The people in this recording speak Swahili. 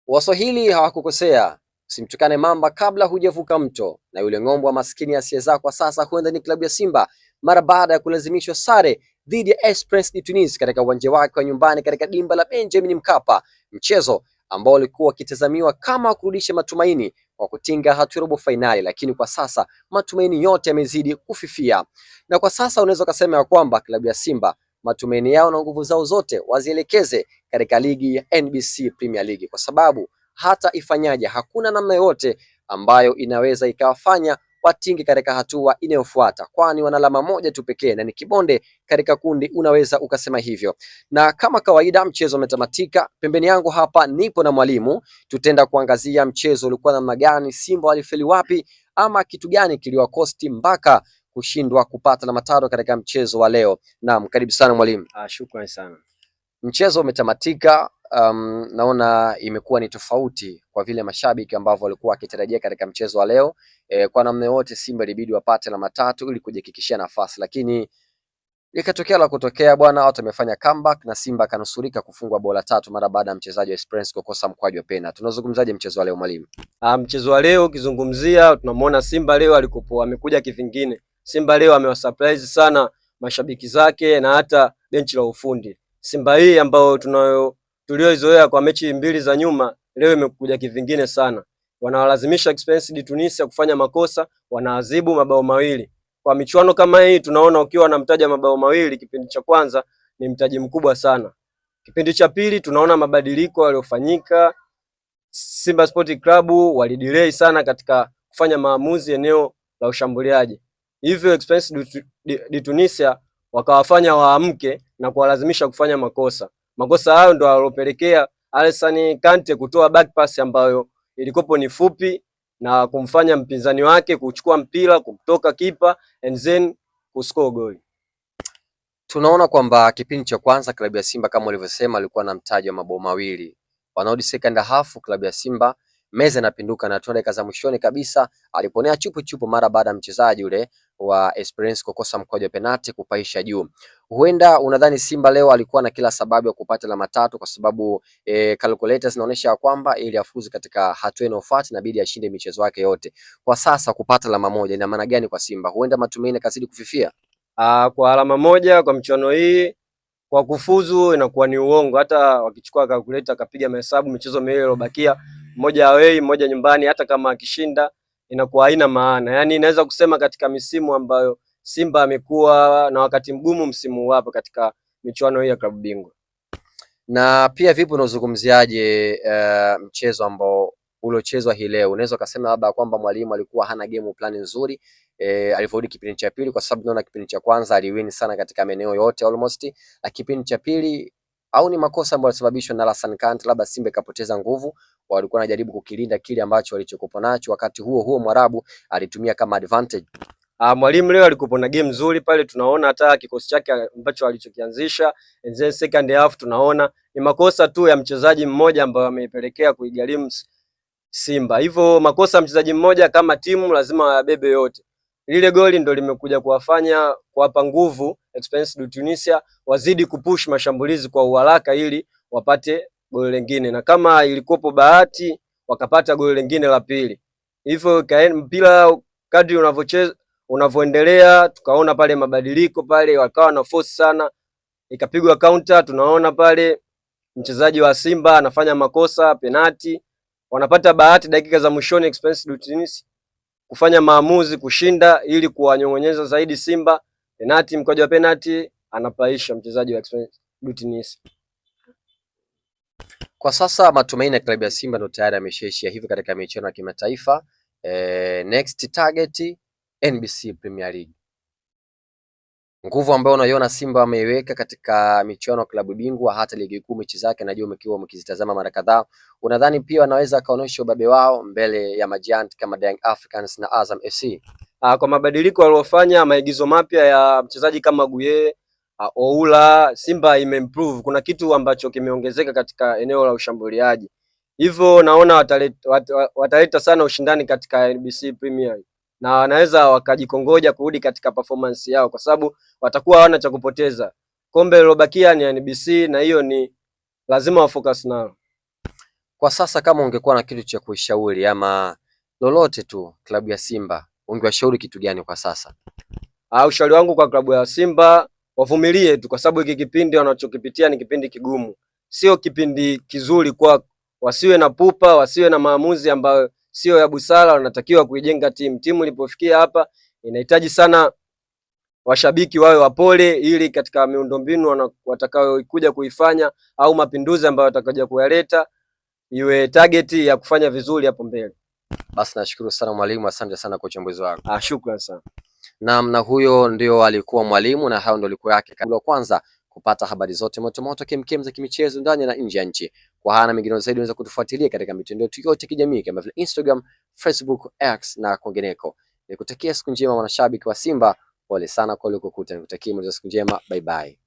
Waswahili hawakukosea, usimtukane mamba kabla hujavuka mto. Na yule ng'ombe wa maskini asiyezaa kwa sasa huenda ni klabu ya Simba mara baada ya kulazimishwa sare dhidi ya Esperance de Tunis katika uwanja wake wa nyumbani katika dimba la Benjamin Mkapa, mchezo ambao ulikuwa ukitazamiwa kama kurudisha matumaini kwa kutinga hatua robo fainali, lakini kwa sasa matumaini yote yamezidi kufifia. Na kwa sasa unaweza kusema ya kwamba klabu ya Simba matumaini yao na nguvu zao zote wazielekeze katika ligi ya NBC Premier League, kwa sababu hata ifanyaje hakuna namna yote ambayo inaweza ikawafanya watinge katika hatua inayofuata, kwani wana alama moja tu pekee na ni kibonde katika kundi, unaweza ukasema hivyo. Na kama kawaida mchezo umetamatika, pembeni yangu hapa nipo na mwalimu, tutaenda kuangazia mchezo ulikuwa namna gani, Simba walifeli wapi, ama kitu gani kiliwakosti mpaka kushindwa kupata alama tatu katika mchezo wa leo. Naam, karibu sana mwalimu. Shukrani sana. Mchezo umetamatika. Naona imekuwa ni tofauti kwa vile mashabiki ambao walikuwa wakitarajia katika mchezo wa leo. Kwa namna yote Simba ilibidi wapate alama tatu ili kujihakikishia nafasi, lakini ikatokea la kutokea bwana, watu wamefanya comeback na Simba kanusurika kufungwa bola tatu mara baada ya mchezaji wa Esperance kukosa mkwaju wa penalty. Tunazungumzaje mchezo wa leo mwalimu? Mchezo wa leo ukizungumzia, tunamwona Simba leo alikopo amekuja kivingine. Simba leo amewasurprise sana mashabiki zake na hata benchi la ufundi. Simba hii ambayo tulioizoea kwa mechi mbili za nyuma, leo imekuja kivingine sana. Wanawalazimisha Esperance de Tunis kufanya makosa, wanaadhibu mabao mawili. Kwa michuano kama hii tunaona ukiwa anamtaja mabao mawili kipindi cha kwanza ni mtaji mkubwa sana. Kipindi cha pili tunaona mabadiliko yaliyofanyika. Simba Sport Club walidelay sana katika kufanya maamuzi eneo la ushambuliaji. Hivyo Esperance de Tunisia wakawafanya waamke na kuwalazimisha kufanya makosa. Makosa hayo ndio yalopelekea Alassane Kante kutoa back pass ambayo ilikopo ni fupi na kumfanya mpinzani wake kuchukua mpira kutoka kipa and then kuscore goal. Tunaona kwamba kipindi cha kwanza klabu ya Simba kama ulivyosema alikuwa na mtaji wa mabao mawili. Wanarudi second half, klabu ya Simba meza inapinduka na dakika za mwishoni kabisa aliponea chupu mara baada ya mchezaji ule wa Esperance kukosa mkwaju wa penalti kupaisha juu. Huenda unadhani Simba leo alikuwa na kila sababu ya kupata alama tatu, kwa sababu calculators zinaonyesha kwamba ili afuzu katika hatua inayofuata inabidi ashinde michezo yake yote. Kwa sasa kupata alama moja ina maana gani kwa Simba? Huenda matumaini kazidi kufifia. Kwa alama moja kwa michuano hii kwa kufuzu inakuwa ni uongo. Hata wakichukua calculator akapiga mahesabu michezo miwili iliyobakia, mmoja away mmoja nyumbani, hata kama akishinda inakuwa haina maana. Yaani inaweza kusema katika misimu ambayo Simba amekuwa na wakati mgumu msimu hapa katika michuano hii ya klabu bingwa. Na pia vipi unazungumziaje mchezo ambao uliochezwa hii leo? Unaweza kusema labda kwamba mwalimu alikuwa hana game plan nzuri alivyorudi kipindi cha pili, kwa sababu naona kipindi cha kwanza aliwin sana katika maeneo yote almost, na kipindi cha pili au ni makosa ambayo yalisababishwa na Alassane Kante, labda Simba ikapoteza nguvu, walikuwa wanajaribu kukilinda kile ambacho walichokuwa nacho, wakati huo Mwarabu alitumia kama advantage. Mwalimu leo alikuwa na game nzuri pale, tunaona hata kikosi chake ambacho alichokianzisha, and then second half tunaona ni makosa tu ya mchezaji mmoja ambayo ameipelekea kuigharimu Simba. Hivyo makosa ya mchezaji mmoja kama timu lazima yabebe yote. Lile goli ndo limekuja kuwapa nguvu Esperance de Tunisia wazidi kupush mashambulizi kwa uharaka ili wapate goli lingine, na kama ilikopo bahati wakapata goli lingine la pili. Hivyo mpira kadri unavyoendelea tukaona pale mabadiliko pale, wakawa na force sana, ikapigwa counter. Tunaona pale mchezaji wa Simba anafanya makosa penalti, wanapata bahati dakika za mwishoni Esperance de Tunis kufanya maamuzi kushinda ili kuwanyong'onyeza zaidi Simba. Penalti, mkwaju wa penalti anapaisha mchezaji wa Esperance de Tunis. Kwa sasa matumaini ya klabu ya Simba ndio tayari ameshaishia hivi katika michuano ya kimataifa. Next target NBC Premier League. Nguvu ambayo unaiona Simba ameiweka katika michuano ya klabu bingwa, hata ligi kuu mechi zake najua umekuwa mkizitazama mara kadhaa. Unadhani pia wanaweza kaonesha ubabe wao mbele ya majiant kama Young Africans na Azam FC? Kwa mabadiliko waliofanya, maigizo mapya ya mchezaji kama Gueye, Oula, Simba imeimprove. Kuna kitu ambacho kimeongezeka katika eneo la ushambuliaji. Hivyo naona wataleta sana ushindani katika NBC Premier na wanaweza wakajikongoja kurudi katika performance yao, kwa sababu watakuwa hawana cha kupoteza. Kombe lilobakia ni NBC na hiyo ni lazima wafocus nao. Kwa sasa kama ungekuwa na kitu cha kuishauri ama lolote tu klabu ya Simba, ungewashauri kitu gani kwa sasa? Ushauri wangu kwa klabu ya Simba, wavumilie tu, kwa sababu hiki kipindi wanachokipitia ni kipindi kigumu, sio kipindi kizuri kwa, wasiwe na pupa, wasiwe na maamuzi ambayo sio ya busara. Wanatakiwa kuijenga timu ilipofikia hapa inahitaji sana washabiki wawe wapole, ili katika miundombinu watakayokuja kuifanya au mapinduzi ambayo watakaja kuyaleta iwe target ya kufanya vizuri hapo mbele. Basi nashukuru sana mwalimu, asante sana kwa uchambuzi wako. Shukrani sana. Naam, na huyo ndio alikuwa mwalimu na hao ndio alikuwa yake kabla kwanza kupata habari zote moto kemkem za kimichezo ndani na nje ya nchi. Kwa hana mengine zaidi unaweza kutufuatilia katika mitandao yetu yote ya kijamii kama vile Instagram, Facebook, X na kwingineko. Nikutakia siku njema mwanashabiki wa Simba. Pole sana kwa ulikokuta. Nikutakia siku njema. Bye bye.